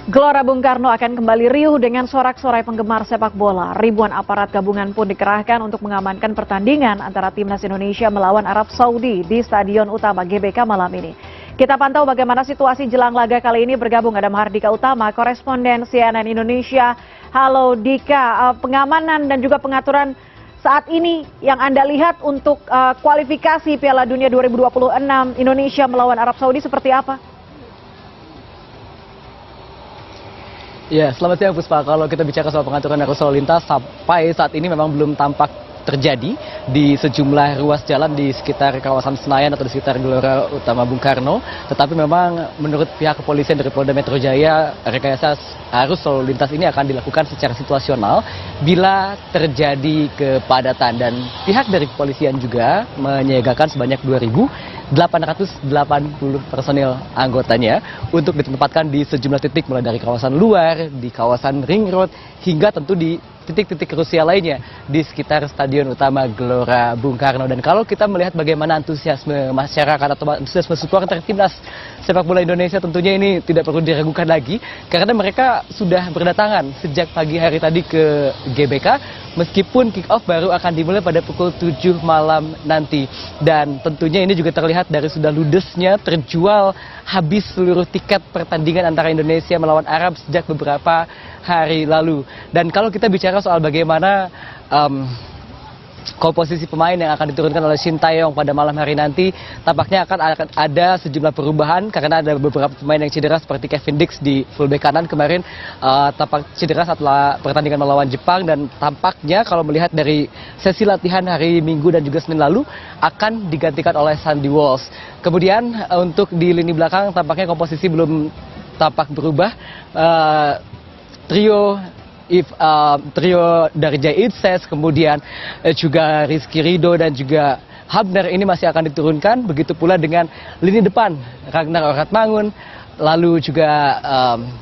Gelora Bung Karno akan kembali riuh dengan sorak-sorai penggemar sepak bola. Ribuan aparat gabungan pun dikerahkan untuk mengamankan pertandingan antara Timnas Indonesia melawan Arab Saudi di Stadion Utama GBK malam ini. Kita pantau bagaimana situasi jelang laga kali ini. Bergabung ada Mahardika Utama, koresponden CNN Indonesia. Halo Dika, pengamanan dan juga pengaturan saat ini yang Anda lihat untuk kualifikasi Piala Dunia 2026 Indonesia melawan Arab Saudi seperti apa? Ya, selamat siang Puspa. Kalau kita bicara soal pengaturan arus lalu lintas, sampai saat ini memang belum tampak terjadi di sejumlah ruas jalan di sekitar kawasan Senayan atau di sekitar Gelora Utama Bung Karno. Tetapi memang menurut pihak kepolisian dari Polda Metro Jaya, rekayasa arus lalu lintas ini akan dilakukan secara situasional bila terjadi kepadatan. Dan pihak dari kepolisian juga menyiagakan sebanyak 2.880 personil anggotanya untuk ditempatkan di sejumlah titik mulai dari kawasan luar, di kawasan Ring Road, hingga tentu di titik-titik krusial lainnya di sekitar Stadion Utama Gelora Bung Karno. Dan kalau kita melihat bagaimana antusiasme masyarakat atau antusiasme supporter timnas sepak bola Indonesia, tentunya ini tidak perlu diragukan lagi karena mereka sudah berdatangan sejak pagi hari tadi ke GBK, meskipun kick off baru akan dimulai pada pukul 7 malam nanti. Dan tentunya ini juga terlihat dari sudah ludesnya terjual habis seluruh tiket pertandingan antara Indonesia melawan Arab sejak beberapa hari lalu. Dan kalau kita bicara soal bagaimana komposisi pemain yang akan diturunkan oleh Shin Tae-yong pada malam hari nanti, tampaknya akan ada sejumlah perubahan karena ada beberapa pemain yang cedera seperti Kevin Dix di fullback kanan kemarin tampak cedera setelah pertandingan melawan Jepang, dan tampaknya kalau melihat dari sesi latihan hari Minggu dan juga Senin lalu akan digantikan oleh Sandy Walsh. Kemudian untuk di lini belakang tampaknya komposisi belum tampak berubah. Trio dari Jay Itzes, kemudian juga Rizky Ridho dan juga Habner ini masih akan diturunkan. Begitu pula dengan lini depan Ragnar Oratmangun, lalu juga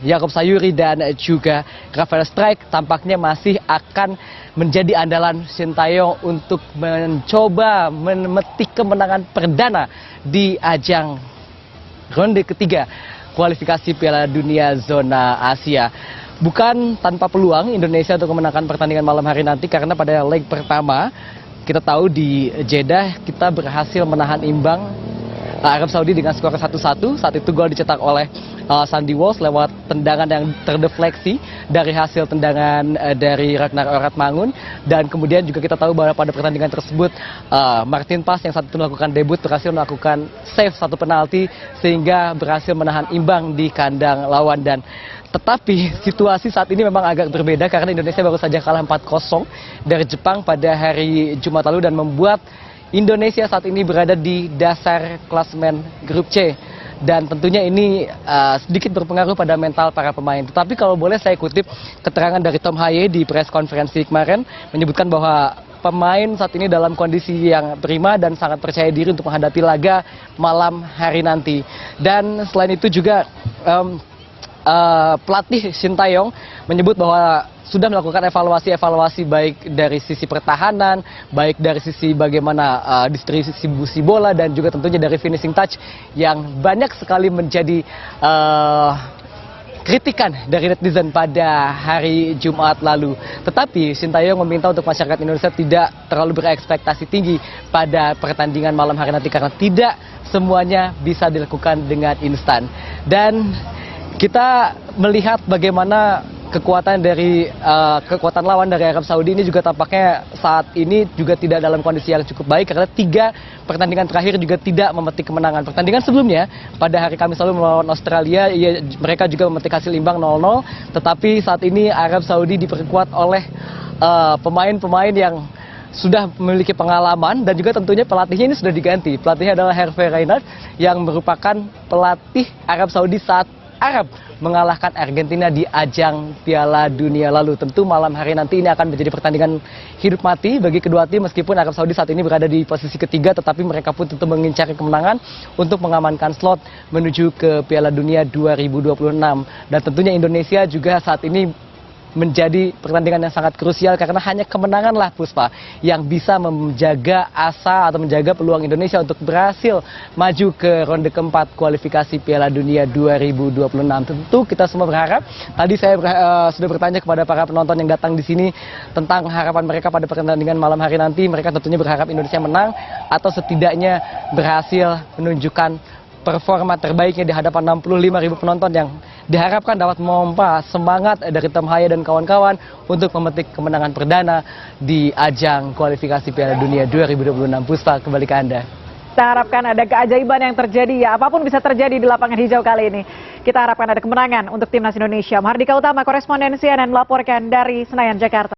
Yakob Sayuri dan juga Rafael Strijk tampaknya masih akan menjadi andalan Shin Tae-yong untuk mencoba memetik kemenangan perdana di ajang ronde ketiga kualifikasi Piala Dunia zona Asia. Bukan tanpa peluang Indonesia untuk memenangkan pertandingan malam hari nanti, karena pada leg pertama kita tahu di Jeddah kita berhasil menahan imbang Arab Saudi dengan skor 1-1. Saat itu gol dicetak oleh Sandy Walsh lewat tendangan yang terdefleksi dari hasil tendangan dari Ragnar Oratmangun. Dan kemudian juga kita tahu bahwa pada pertandingan tersebut Martin Pas yang saat itu melakukan debut berhasil melakukan save satu penalti sehingga berhasil menahan imbang di kandang lawan. Dan tetapi situasi saat ini memang agak berbeda karena Indonesia baru saja kalah 4-0 dari Jepang pada hari Jumat lalu dan membuat Indonesia saat ini berada di dasar klasemen grup C. Dan tentunya ini sedikit berpengaruh pada mental para pemain. Tetapi kalau boleh saya kutip keterangan dari Tom Haye di press konferensi kemarin, menyebutkan bahwa pemain saat ini dalam kondisi yang prima dan sangat percaya diri untuk menghadapi laga malam hari nanti. Dan selain itu juga pelatih Shin Tae-yong menyebut bahwa sudah melakukan evaluasi baik dari sisi pertahanan, baik dari sisi bagaimana distribusi bola, dan juga tentunya dari finishing touch yang banyak sekali menjadi kritikan dari netizen pada hari Jumat lalu. Tetapi Shin Tae-yong meminta untuk masyarakat Indonesia tidak terlalu berekspektasi tinggi pada pertandingan malam hari nanti karena tidak semuanya bisa dilakukan dengan instan. Dan kita melihat bagaimana kekuatan lawan dari Arab Saudi ini juga tampaknya saat ini juga tidak dalam kondisi yang cukup baik karena 3 pertandingan terakhir juga tidak memetik kemenangan. Pertandingan sebelumnya pada hari Kamis lalu melawan Australia, mereka juga memetik hasil imbang 0-0. Tetapi saat ini Arab Saudi diperkuat oleh pemain-pemain yang sudah memiliki pengalaman, dan juga tentunya pelatihnya ini sudah diganti. Pelatihnya adalah Hervé Renard yang merupakan pelatih Arab Saudi saat Arab mengalahkan Argentina di ajang Piala Dunia lalu. Tentu malam hari nanti ini akan menjadi pertandingan hidup mati bagi kedua tim, meskipun Arab Saudi saat ini berada di posisi ketiga, tetapi mereka pun tentu mengincar kemenangan untuk mengamankan slot menuju ke Piala Dunia 2026. Dan tentunya Indonesia juga saat ini menjadi pertandingan yang sangat krusial karena hanya kemenanganlah Puspa yang bisa menjaga asa atau menjaga peluang Indonesia untuk berhasil maju ke ronde keempat kualifikasi Piala Dunia 2026. Tentu kita semua berharap, tadi saya sudah bertanya kepada para penonton yang datang di sini tentang harapan mereka pada pertandingan malam hari nanti. Mereka tentunya berharap Indonesia menang atau setidaknya berhasil menunjukkan performa terbaiknya di hadapan 65.000 penonton yang diharapkan dapat memompa semangat dari Tom Haya dan kawan-kawan untuk memetik kemenangan perdana di ajang kualifikasi Piala Dunia 2026. Puspa, kembali ke Anda. Kita harapkan ada keajaiban yang terjadi ya, apapun bisa terjadi di lapangan hijau kali ini. Kita harapkan ada kemenangan untuk timnas Indonesia. Mahardika Utama, koresponden CNN melaporkan dari Senayan, Jakarta.